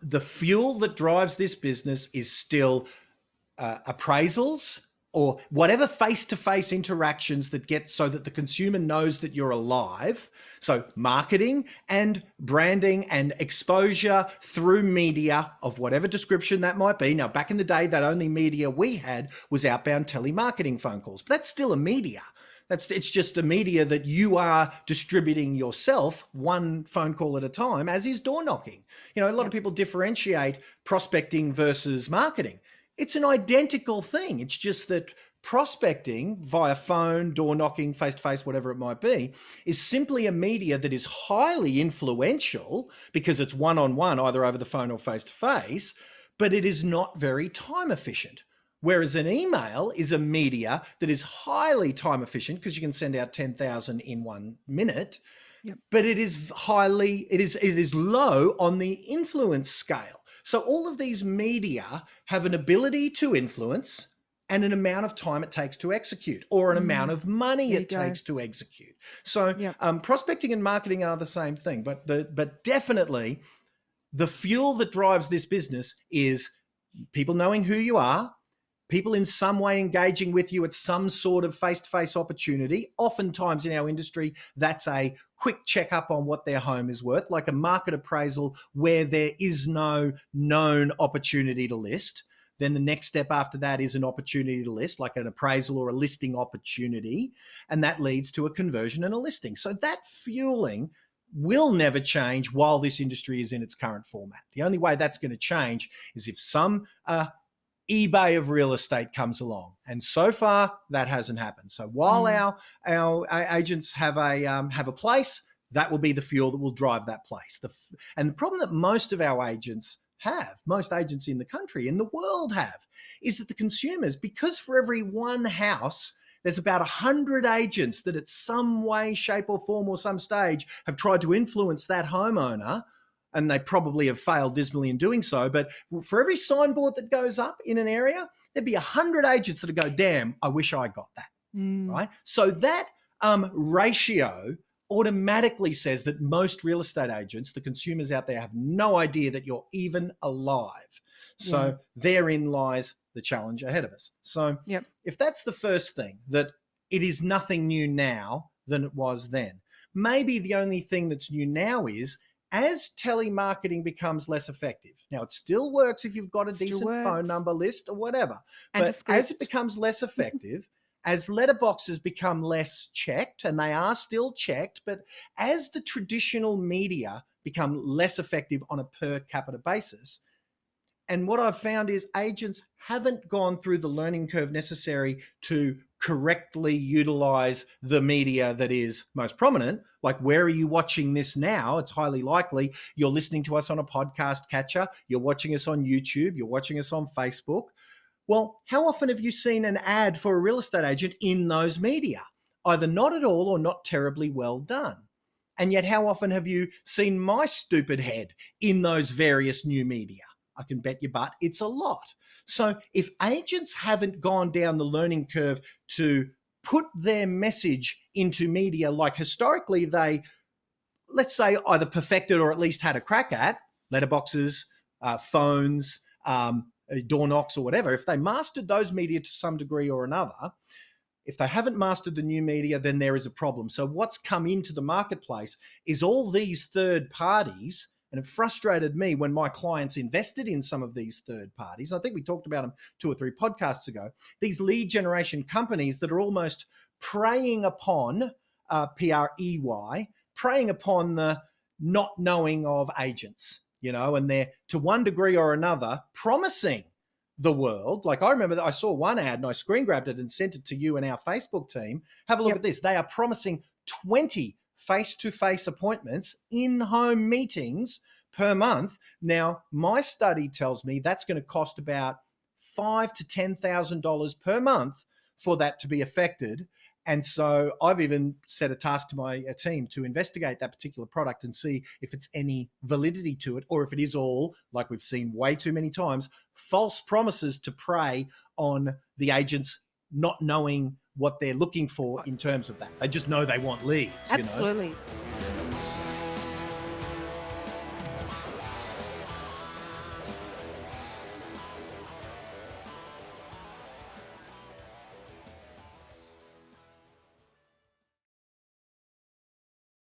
the fuel that drives this business is still appraisals or whatever face-to-face interactions that get so that the consumer knows that you're alive. So marketing and branding and exposure through media of whatever description that might be. Now, back in the day, that only media we had was outbound telemarketing phone calls, but that's still a media. It's just a media that you are distributing yourself one phone call at a time, as is door knocking. You know, a lot of people differentiate prospecting versus marketing. It's an identical thing. It's just that prospecting via phone, door knocking, face-to-face, whatever it might be, is simply a media that is highly influential because it's one-on-one, either over the phone or face-to-face, but it is not very time efficient. Whereas an email is a media that is highly time efficient because you can send out 10,000 in 1 minute, but it is low on the influence scale. So all of these media have an ability to influence and an amount of time it takes to execute, or an amount of money it takes to execute. So prospecting and marketing are the same thing, but definitely the fuel that drives this business is people knowing who you are, people in some way engaging with you at some sort of face-to-face opportunity. Oftentimes in our industry, that's a quick checkup on what their home is worth, like a market appraisal where there is no known opportunity to list. Then the next step after that is an opportunity to list, like an appraisal or a listing opportunity. And that leads to a conversion and a listing. So that fueling will never change while this industry is in its current format. The only way that's going to change is if some eBay of real estate comes along, and so far that hasn't happened. So while our agents have a place, that will be the fuel that will drive that place. And the problem that most of our agents have, most agents in the country, in the world have, is that the consumers, because for every one house, there's about 100 agents that at some way, shape or form or some stage have tried to influence that homeowner, and they probably have failed dismally in doing so. But for every signboard that goes up in an area, there'd be 100 agents that go, damn, I wish I got that, right? So that ratio automatically says that most real estate agents, the consumers out there, have no idea that you're even alive. So therein lies the challenge ahead of us. So if that's the first thing, that it is nothing new now than it was then, maybe the only thing that's new now is as telemarketing becomes less effective. Now, it still works if you've got a decent phone number list or whatever, but as it becomes less effective, as letterboxes become less checked, and they are still checked, but as the traditional media become less effective on a per capita basis, and what I've found is agents haven't gone through the learning curve necessary to correctly utilize the media that is most prominent. Like, where are you watching this now? It's highly likely you're listening to us on a podcast catcher, you're watching us on YouTube, you're watching us on Facebook. Well, how often have you seen an ad for a real estate agent in those media? Either not at all or not terribly well done. And yet, how often have you seen my stupid head in those various new media? I can bet your butt it's a lot. So if agents haven't gone down the learning curve to put their message into media like historically they, let's say, either perfected or at least had a crack at, letterboxes, phones, door knocks or whatever, if they mastered those media to some degree or another, if they haven't mastered the new media, then there is a problem. So what's come into the marketplace is all these third parties. And it frustrated me when my clients invested in some of these third parties. I think we talked about them 2 or 3 podcasts ago. These lead generation companies that are almost preying upon P-R-E-Y, preying upon the not knowing of agents, you know, and they're to one degree or another promising the world. Like, I remember that I saw one ad and I screen grabbed it and sent it to you and our Facebook team. Have a look at this. They are promising 20 face-to-face appointments, in-home meetings per month. Now, my study tells me that's going to cost about $5,000 to $10,000 per month for that to be affected. And so I've even set a task to my team to investigate that particular product and see if it's any validity to it, or if it is all, like we've seen way too many times, false promises to prey on the agents not knowing what they're looking for in terms of that. They just know they want leads. Absolutely. You know?